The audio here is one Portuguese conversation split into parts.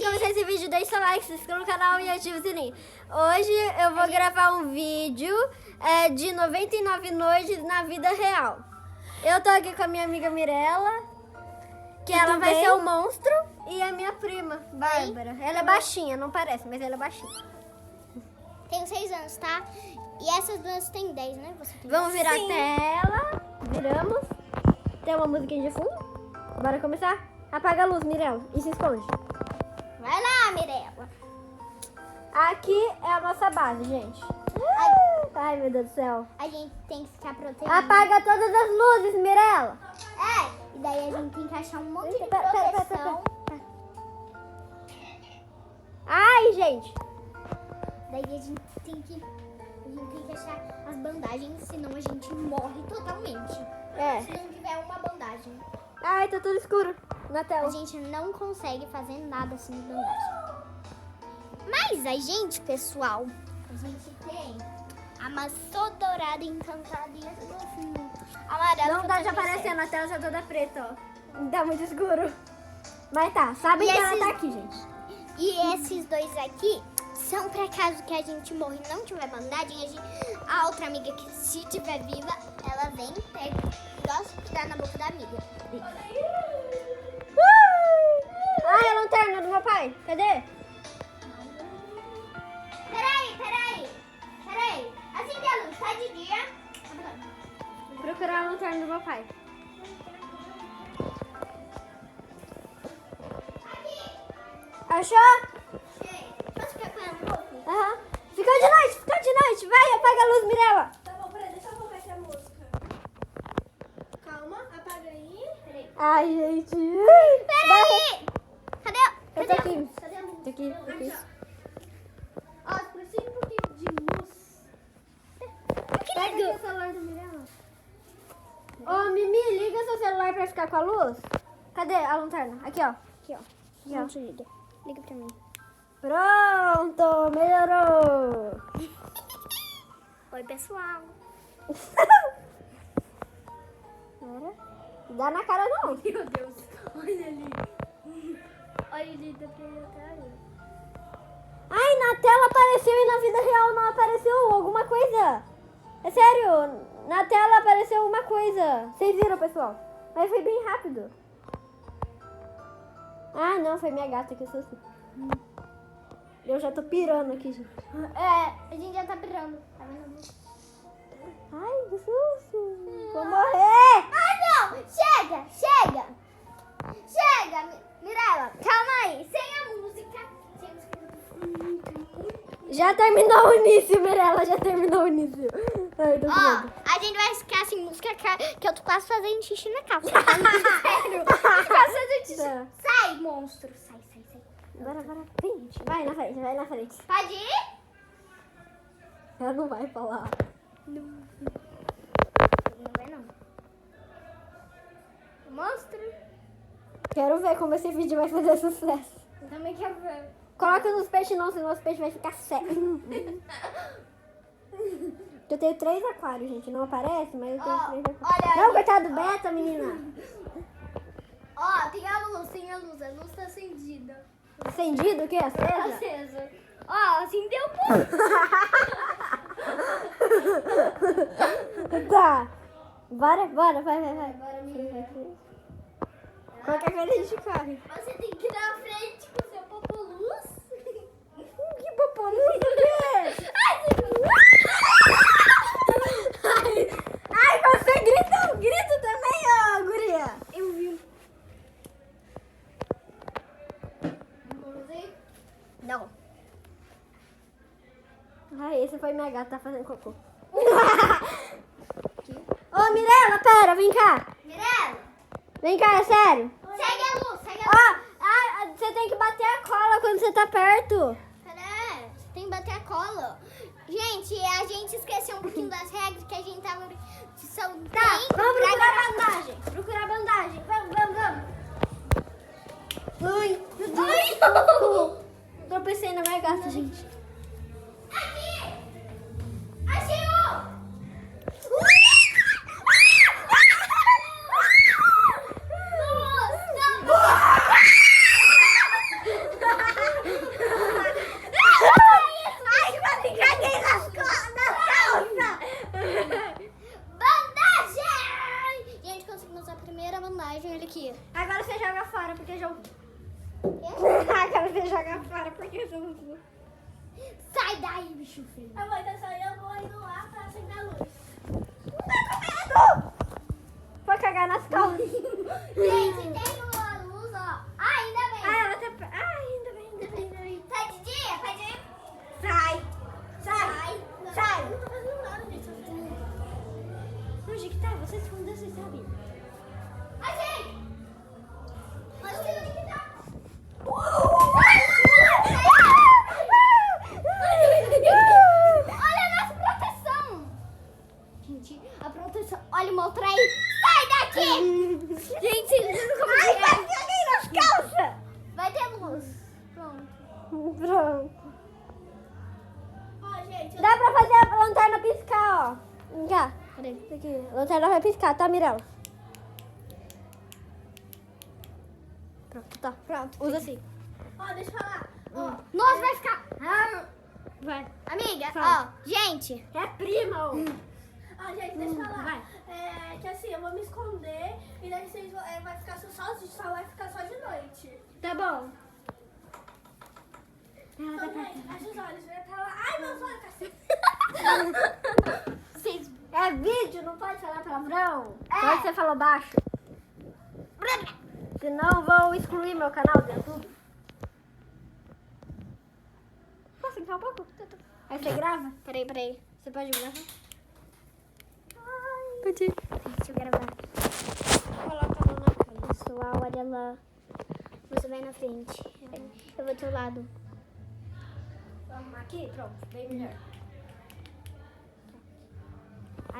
de começar esse vídeo, deixe seu like, se inscreva no canal e ative o sininho. Hoje eu vou gravar um vídeo de 99 noites na vida real. Eu tô aqui com a minha amiga Mirella, que ela vai ser o monstro, e a minha prima, Bárbara. Ela é baixinha, não parece, mas ela é baixinha. Tenho 6 anos, tá? E essas duas têm 10, né? Você tem Vamos virar a tela. Viramos. Tem uma musiquinha de fundo. Bora começar? Apaga a luz, Mirella, e se esconde. Vai lá, Mirella. Aqui é a nossa base, gente. Ai, meu Deus do céu. A gente tem que ficar protegido. Apaga todas as luzes, Mirella. E daí a gente tem que achar um monte de Pera. proteção. Ai, gente. Daí a gente tem que achar as bandagens, senão a gente morre totalmente. Se não tiver uma bandagem. Ai, tá tudo escuro na tela. A gente não consegue fazer nada sem bandagem. Mas a gente, pessoal, a gente tem a maçã dourada encantada e essa assim, amarela. Não dá de aparecer na tela, tá toda preta, ó. Tá muito escuro. Mas tá, sabem que ela tá aqui, gente. E esses dois aqui são pra caso que a gente morra e não tiver bandagem, a outra amiga que se tiver viva, ela vem, pega e gosta de dar na boca da amiga. Ai, a lanterna do meu pai. Cadê? Peraí. Acende a luz, tá de dia? Vou procurar a lanterna do meu pai. Achou? Posso ficar com ela um pouco? Aham. Ficou de noite. Vai, apaga a luz, Mirella. Tá bom, peraí, deixa eu colocar aqui a música. Calma, apaga aí. Peraí. Ai, gente. Peraí! Cadê? Eu tô aqui. Cadê a luz? Tô aqui. Ó, precisa um pouquinho de luz. Pega aqui o celular do Mirella. Ô, Mimi, liga seu celular pra ficar com a luz. Cadê a lanterna? Aqui, ó. Não te liga. Liga pra mim. Pronto, melhorou. Oi, pessoal. Dá na cara não. Meu Deus, olha ali. Olha ali, dá pra ir até ali. Ai, na tela apareceu e na vida real não apareceu alguma coisa. É sério, na tela apareceu alguma coisa. Vocês viram, pessoal? Mas foi bem rápido. Ah, não, foi minha gata que eu sou assim. Eu já tô pirando aqui, gente. A gente já tá pirando. Tá vendo? Ai, que susto. Vou morrer. Ah, não! Chega! Mirella, calma aí. Sem a música. Já terminou o início, Mirella. Já terminou o início. Ai, tô com medo. A gente vai ficar sem música que eu tô quase fazendo xixi na calça. Sério? Quase fazendo xixi. Tá. Sai, monstro. Sai. Bora. Vem, gente. Vai na frente. Pode ir? Ela não vai falar. Não vai, não. Monstro? Quero ver como esse vídeo vai fazer sucesso. Eu também quero ver. Coloca nos peixes não, senão os peixes vai ficar sério. Eu tenho 3 aquários, gente. Não aparece, mas eu tenho 3 aquários. Olha Não, aí. coitado do Beta, menina. Ó, tem a luz. A luz tá acendida. Acendido o quê? Acesa? Acesa. Ó, acendeu pouco. Tá. Bora, vai. Agora, menina. Qualquer coisa a gente corre. Você tem que ir na frente com o seu popoluz. Que popoluz o quê? Ai, você grita também, ó, guria. Eu vi. Vamos ir? Não. Ai, esse foi minha gata, tá fazendo cocô. Ô, Mirella, pera, vem cá. Mirella, Vem cá, é sério. segue a luz. Ó, você tem que bater a cola quando você tá perto. Pera, tem que bater a cola. Gente, a gente esqueceu um pouquinho das regras que a gente tava... Tá, vamos procurar bandagem. Vamos. Ai, meu Deus. Tropecei na minha gata, gente. Aqui! Achei um! Nossa! Ah, quero ver jogar fora porque eu sou muito... Sai daí, bicho feio. Eu vou indo lá pra acender a luz. Foi cagar nas calças. Gente, tem uma luz, ó. Ah, ainda bem. Ah, ela tá... Ah, ainda bem. Tá de dia? Tá de dia? Sai. Sai! Eu não tô fazendo nada, gente. Onde que tá? Você escondeu, você sabe? Ai, gente! Mas onde que tá? Olha a nossa proteção! Gente, a proteção... Olha o Moltres aí. Sai daqui! Gente, vocês viram como que é? Caguei nas calças. Vai ter luz. Pronto. Pronto. Ó, gente, Dá pra fazer a lanterna piscar, ó. Vem cá. Peraí, aqui. A lanterna vai piscar, tá, Mirella? Pronto, tá. Pronto. Usa assim. ó, deixa eu falar. Ó, Nossa, vai ficar... Vai. Amiga, Pronto. ó, gente. É prima, ó. ó, gente, deixa eu falar. Vai. É que assim, eu vou me esconder e daí vocês vai ficar sozinhos, só vai ficar só de noite. Tá bom. Ela tá Então, pra... gente, fecha os olhos, vai pra lá. Ai, meus olhos, cacete. Vocês... É vídeo, não pode falar palavrão. É. Pode você falou baixo. Senão vou excluir meu canal do YouTube. Posso entrar um pouco? Aí você grava? Peraí. Você pode gravar? Deixa eu gravar. Coloca a mão na câmera. Pessoal, olha lá. Você vai na frente. Eu vou do teu lado. Vou arrumar aqui? Pronto, bem melhor.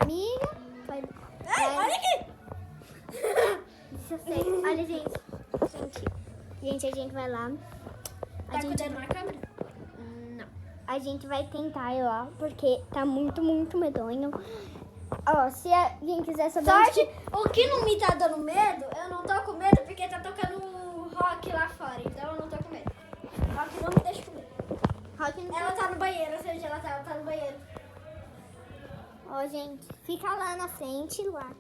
Amiga. Vai... Olha aqui! Deixa eu sei. Olha, gente. Gente, a gente vai lá. Tá cuidando na câmera? Não. A gente vai tentar ir lá, porque tá muito medonho. Ó, se alguém quiser saber... Sorte, o que não me tá dando medo, eu não tô com medo porque tá tocando rock lá fora, então eu não tô com medo. Rock não me deixa com medo. Rock no Ela tá no banheiro, eu sei onde ela tá no banheiro. Ó, gente, fica lá na frente, lá.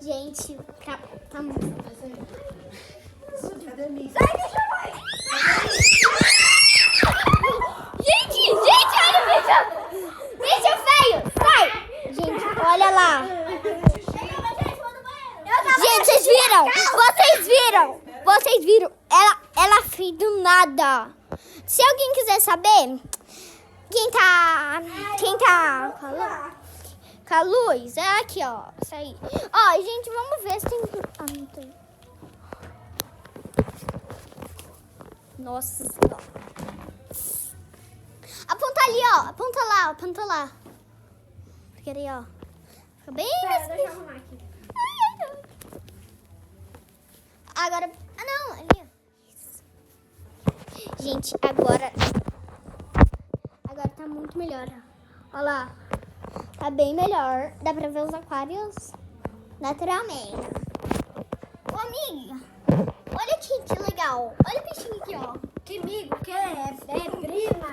Gente, tá muito... Sai, bicho, vai! Gente, olha o bicho! Bicho feio! Sai! Gente, olha lá. Gente, vocês viram? Ela fez do nada. Se alguém quiser saber, quem tá com a luz, é aqui, ó. Isso aí. Ó, gente, vamos ver se tem... Ah, não tem. Nossa Senhora. Aponta ali, ó. Aponta lá. Fica ali, ó. Fica bem... Pera, deixa eu arrumar aqui. Agora... Ah, não. Ali, ó. Isso. Gente, agora tá muito melhor. Olha lá. Tá bem melhor. Dá pra ver os aquários naturalmente. Ô, amiga. Olha aqui, que legal. Olha o peixinho aqui, ó. Que amigo, que é prima.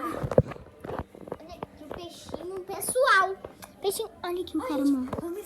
Olha aqui o peixinho pessoal. Peixinho... Olha aqui o cara, mano. Vamos